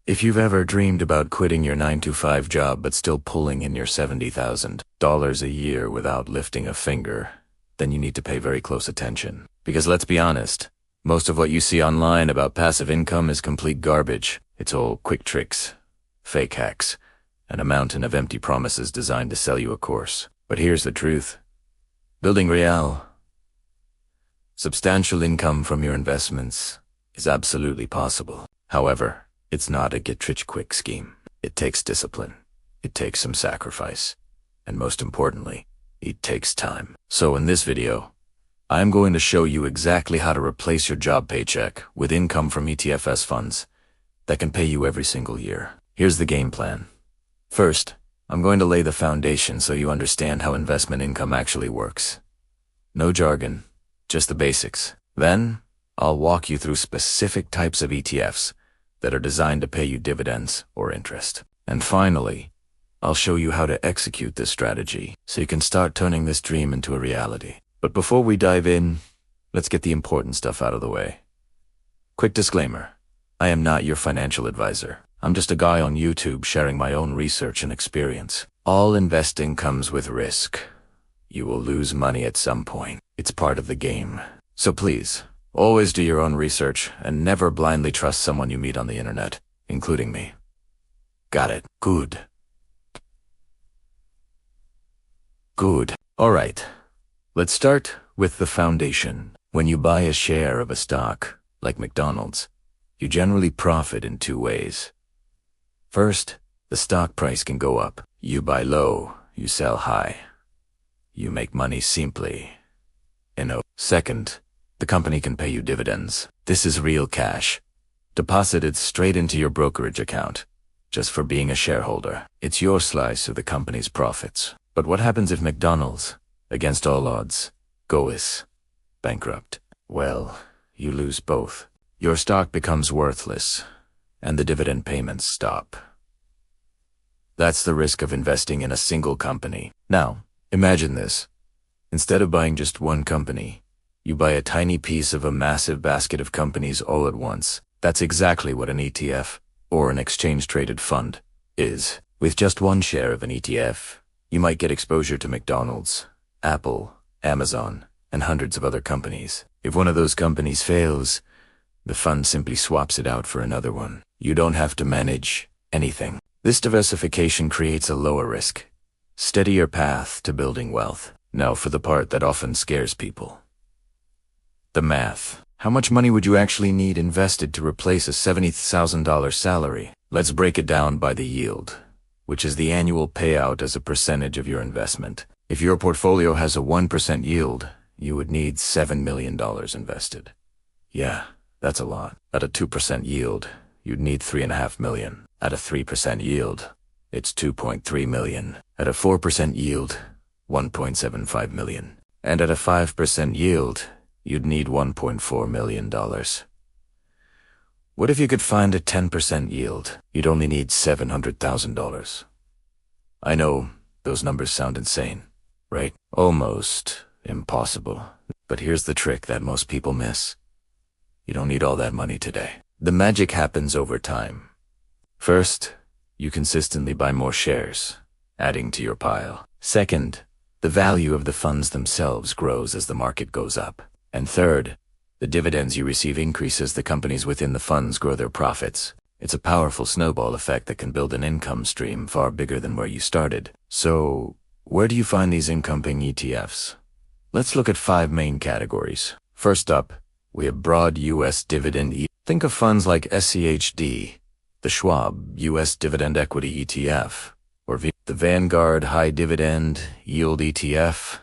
If you've ever dreamed about quitting your 9-to-5 job but still pulling in your $70,000 a year without lifting a finger, then you need to pay very close attention. Because let's be honest, most of what you see online about passive income is complete garbage. It's all quick tricks, fake hacks, and a mountain of empty promises designed to sell you a course. But here's the truth. Building real, substantial income from your investments is absolutely possible. However, it's not a get-rich-quick scheme. It takes discipline. It takes some sacrifice. And most importantly, it takes time. So in this video, I'm going to show you exactly how to replace your job paycheck with income from ETFs funds that can pay you every single year. Here's the game plan. First, I'm going to lay the foundation so you understand how investment income actually works. No jargon, just the basics. Then, I'll walk you through specific types of ETFs that are designed to pay you dividends or interest. And finally, I'll show you how to execute this strategy so you can start turning this dream into a reality. But before we dive in, let's get the important stuff out of the way. Quick disclaimer, I am not your financial advisor. I'm just a guy on YouTube sharing my own research and experience. All investing comes with risk. You will lose money at some point. It's part of the game. So please, always do your own research and never blindly trust someone you meet on the internet, including me. Got it? Good. Good. All right. Let's start with the foundation. When you buy a share of a stock, like McDonald's, you generally profit in two ways. First, the stock price can go up. You buy low, you sell high. You make money simply. Second, the company can pay you dividends. This is real cash, deposited straight into your brokerage account, just for being a shareholder. It's your slice of the company's profits. But what happens if McDonald's, against all odds, goes bankrupt? Well, you lose both. Your stock becomes worthless, and the dividend payments stop. That's the risk of investing in a single company. Now, imagine this. Instead of buying just one company, you buy a tiny piece of a massive basket of companies all at once. That's exactly what an ETF, or an exchange-traded fund, is. With just one share of an ETF, you might get exposure to McDonald's, Apple, Amazon, and hundreds of other companies. If one of those companies fails, the fund simply swaps it out for another one. You don't have to manage anything. This diversification creates a lower risk, steadier path to building wealth. Now for the part that often scares people. The math. How much money would you actually need invested to replace a $70,000 salary? Let's break it down by the yield, which is the annual payout as a percentage of your investment. If your portfolio has a 1% yield, you would need $7 million invested. Yeah, that's a lot. At a 2% yield, you'd need $3.5 million. At a 3% yield, it's $2.3 million. At a 4% yield, $1.75 million. And at a 5% yield, you'd need $1.4 million. What if you could find a 10% yield? You'd only need $700,000. I know those numbers sound insane, right? Almost impossible. But here's the trick that most people miss. You don't need all that money today. The magic happens over time. First, you consistently buy more shares, adding to your pile. Second, the value of the funds themselves grows as the market goes up. And third, the dividends you receive increase as the companies within the funds grow their profits. It's a powerful snowball effect that can build an income stream far bigger than where you started. So, where do you find these income-paying ETFs? Let's look at 5 main categories. First up, we have broad U.S. dividend ETFs. Think of funds like SCHD, the Schwab U.S. Dividend Equity ETF, or the Vanguard High Dividend Yield ETF.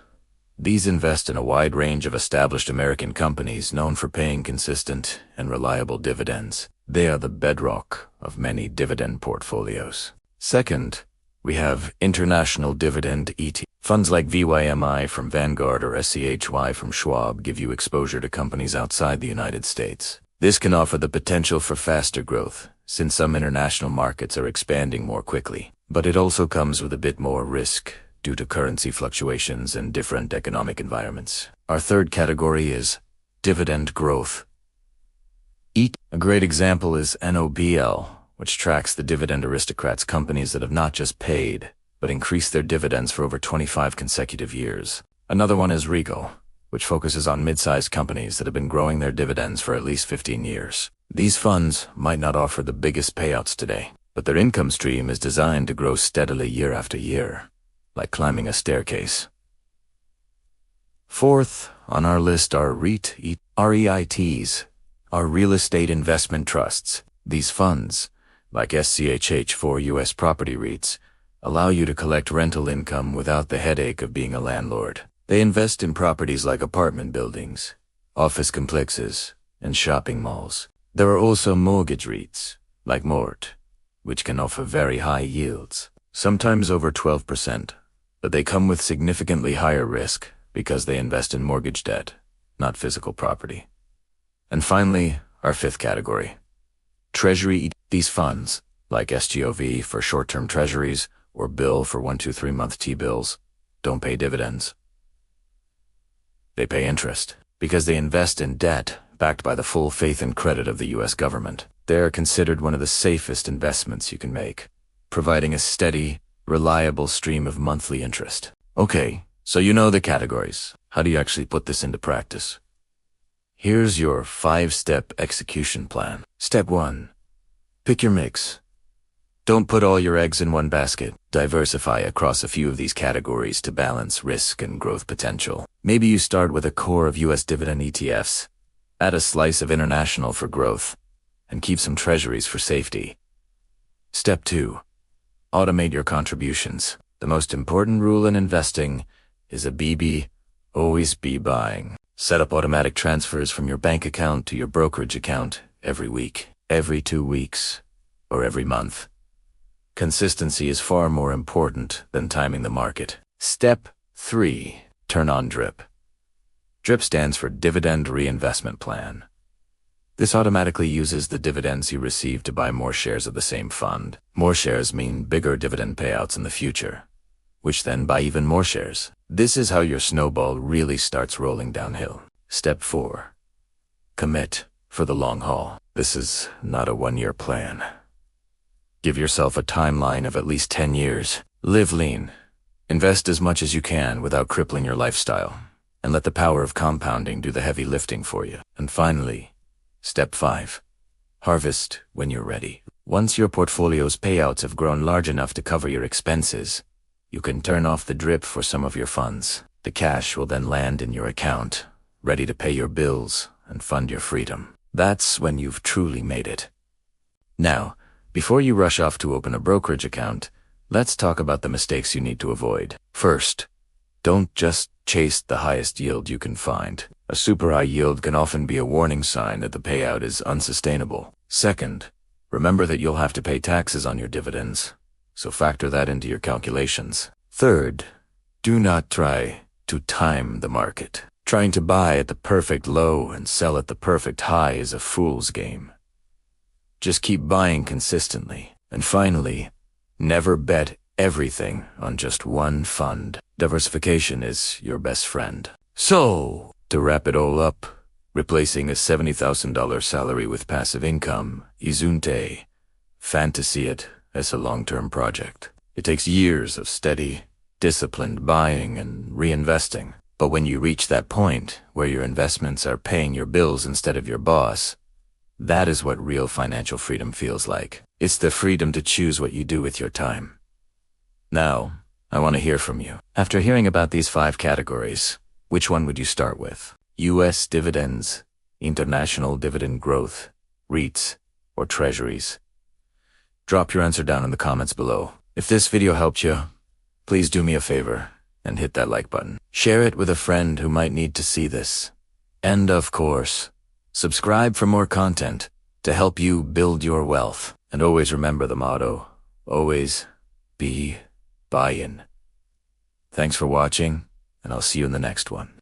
These invest in a wide range of established American companies known for paying consistent and reliable dividends. They are the bedrock of many dividend portfolios. Second, we have International Dividend ETF. Funds like VYMI from Vanguard or SCHY from Schwab give you exposure to companies outside the United States. This can offer the potential for faster growth, since some international markets are expanding more quickly. But it also comes with a bit more risk due to currency fluctuations and different economic environments. Our third category is dividend growth. A great example is NOBL, which tracks the dividend aristocrats, companies that have not just paid, but increased their dividends for over 25 consecutive years. Another one is Regal, which focuses on mid-sized companies that have been growing their dividends for at least 15 years. These funds might not offer the biggest payouts today, but their income stream is designed to grow steadily year after year, like climbing a staircase. Fourth on our list are REITs, are real estate investment trusts. These funds, like SCHH4 U.S. property REITs, allow you to collect rental income without the headache of being a landlord. They invest in properties like apartment buildings, office complexes, and shopping malls. There are also mortgage REITs, like Mort, which can offer very high yields, sometimes over 12%, but they come with significantly higher risk because they invest in mortgage debt, not physical property. And finally, our fifth category, Treasury. These funds, like SGOV for short-term treasuries or Bill for 1-2-3-month T-bills, don't pay dividends. They pay interest because they invest in debt backed by the full faith and credit of the U.S. government. They are considered one of the safest investments you can make, providing a steady, reliable stream of monthly interest. Okay, so you know the categories. How do you actually put this into practice? Here's your 5-step execution plan. Step 1. Pick your mix. Don't put all your eggs in one basket. Diversify across a few of these categories to balance risk and growth potential. Maybe you start with a core of U.S. dividend ETFs, add a slice of international for growth, and keep some treasuries for safety. Step 2. Automate your contributions. The most important rule in investing is a BB, always be buying. Set up automatic transfers from your bank account to your brokerage account every week, every 2 weeks, or every month. Consistency is far more important than timing the market. Step 3. Turn on DRIP. DRIP stands for Dividend Reinvestment Plan. This automatically uses the dividends you receive to buy more shares of the same fund. More shares mean bigger dividend payouts in the future, which then buy even more shares. This is how your snowball really starts rolling downhill. Step 4. Commit for the long haul. This is not a 1-year plan. Give yourself a timeline of at least 10 years. Live lean. Invest as much as you can without crippling your lifestyle, and let the power of compounding do the heavy lifting for you. And finally, Step 5. Harvest when you're ready. Once your portfolio's payouts have grown large enough to cover your expenses, you can turn off the DRIP for some of your funds. The cash will then land in your account, ready to pay your bills and fund your freedom. That's when you've truly made it. Now, before you rush off to open a brokerage account, let's talk about the mistakes you need to avoid. First, don't just chase the highest yield you can find. A super high yield can often be a warning sign that the payout is unsustainable. Second, remember that you'll have to pay taxes on your dividends, so factor that into your calculations. Third, do not try to time the market. Trying to buy at the perfect low and sell at the perfect high is a fool's game. Just keep buying consistently. And finally, never bet everything on just one fund. Diversification is your best friend. So, to wrap it all up, replacing a $70,000 salary with passive income isn't a fantasy it as a long-term project. It takes years of steady, disciplined buying and reinvesting. But when you reach that point where your investments are paying your bills instead of your boss, that is what real financial freedom feels like. It's the freedom to choose what you do with your time. Now, I want to hear from you. After hearing about these 5 categories, which one would you start with? U.S. dividends, international dividend growth, REITs, or treasuries? Drop your answer down in the comments below. If this video helped you, please do me a favor and hit that like button. Share it with a friend who might need to see this. And of course, subscribe for more content to help you build your wealth. And always remember the motto, always be buy-in. Thanks for watching, and I'll see you in the next one.